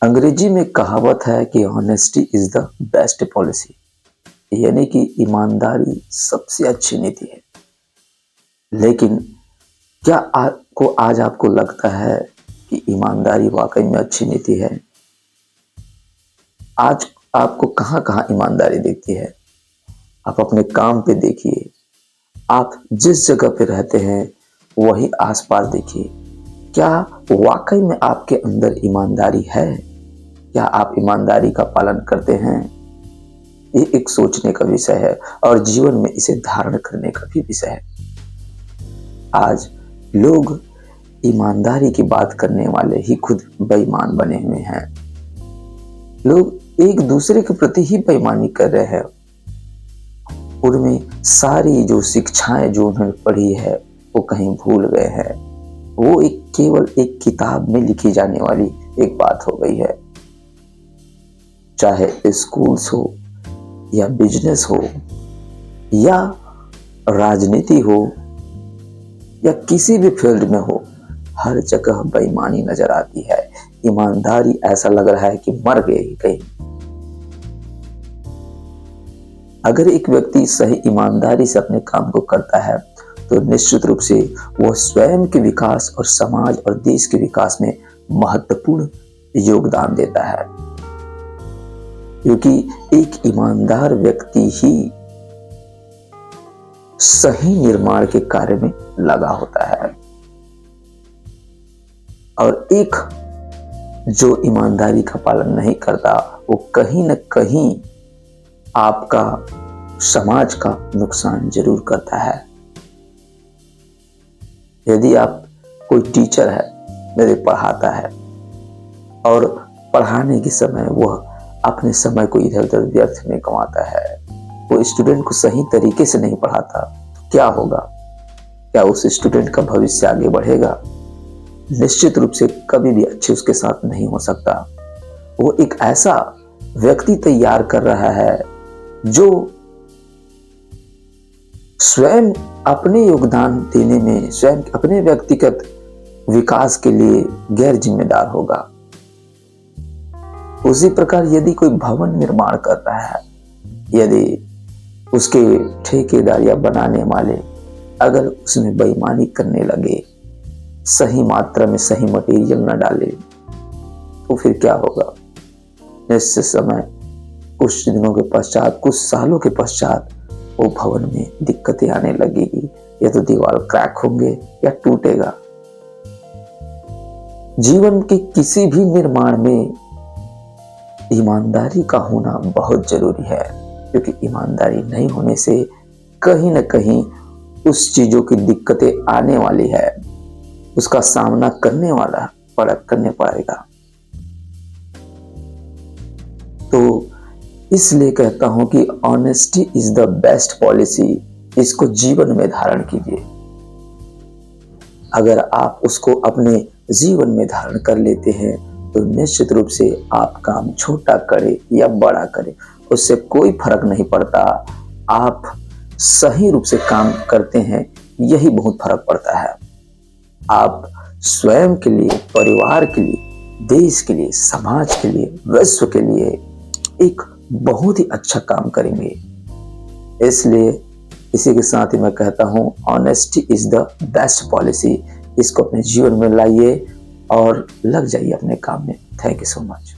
अंग्रेजी में कहावत है कि honesty is the best policy, यानी कि ईमानदारी सबसे अच्छी नीति है। लेकिन क्या आज आपको लगता है कि ईमानदारी वाकई में अच्छी नीति है? आज आपको कहाँ कहाँ ईमानदारी दिखती है? आप अपने काम पे देखिए, आप जिस जगह पे रहते हैं वही आसपास देखिए। क्या वाकई में आपके अंदर ईमानदारी है? क्या आप ईमानदारी का पालन करते हैं? ये एक सोचने का विषय है और जीवन में इसे धारण करने का भी विषय है। आज लोग ईमानदारी की बात करने वाले ही खुद बेईमान बने हुए हैं। लोग एक दूसरे के प्रति ही बेईमानी कर रहे हैं। उनमें सारी जो शिक्षाएं जो उन्होंने पढ़ी है वो कहीं भूल गए हैं। वो केवल एक किताब में लिखी जाने वाली एक बात हो गई है। चाहे स्कूल्स हो या बिजनेस हो या राजनीति हो या किसी भी फील्ड में हो, हर जगह बेईमानी नजर आती है। ईमानदारी ऐसा लग रहा है कि मर गई कहीं। अगर एक व्यक्ति सही ईमानदारी से अपने काम को करता है तो निश्चित रूप से वह स्वयं के विकास और समाज और देश के विकास में महत्वपूर्ण योगदान देता है, क्योंकि एक ईमानदार व्यक्ति ही सही निर्माण के कार्य में लगा होता है। और एक जो ईमानदारी का पालन नहीं करता वो कहीं न कहीं आपका समाज का नुकसान जरूर करता है। यदि आप कोई टीचर है, यदि पढ़ाता है और पढ़ाने के समय वह अपने समय को इधर उधर व्यर्थ में गंवाता है, वो स्टूडेंट को सही तरीके से नहीं पढ़ाता, तो क्या होगा? क्या उस स्टूडेंट का भविष्य आगे बढ़ेगा? निश्चित रूप से कभी भी अच्छे उसके साथ नहीं हो सकता। वो एक ऐसा व्यक्ति तैयार कर रहा है जो स्वयं अपने योगदान देने में, स्वयं अपने व्यक्तिगत विकास के लिए गैर जिम्मेदार होगा। उसी प्रकार यदि कोई भवन निर्माण कर रहा है, यदि उसके ठेकेदार या बनाने वाले अगर उसमें बेईमानी करने लगे, सही मात्रा में सही मटेरियल न डाले, तो फिर क्या होगा? निश्चित समय कुछ दिनों के पश्चात, कुछ सालों के पश्चात वो भवन में दिक्कतें आने लगेगी। या तो दीवार क्रैक होंगे या टूटेगा। जीवन के किसी भी निर्माण में ईमानदारी का होना बहुत जरूरी है, क्योंकि ईमानदारी नहीं होने से कहीं न कहीं उस चीजों की दिक्कतें आने वाली है, उसका सामना करने पड़ेगा। तो इसलिए कहता हूं कि honesty is the best policy. इसको जीवन में धारण कीजिए। अगर आप उसको अपने जीवन में धारण कर लेते हैं तो निश्चित रूप से आप काम छोटा करें या बड़ा करें, उससे कोई फर्क नहीं पड़ता। आप सही रूप से काम करते हैं, यही बहुत फर्क पड़ता है। आप स्वयं के लिए, परिवार के लिए, देश के लिए, समाज के लिए, विश्व के लिए एक बहुत ही अच्छा काम करेंगे। इसलिए इसी के साथ ही मैं कहता हूं, honesty is the best policy. इसको अपने जीवन में लाइए और लग जाइए अपने काम में। Thank you so much.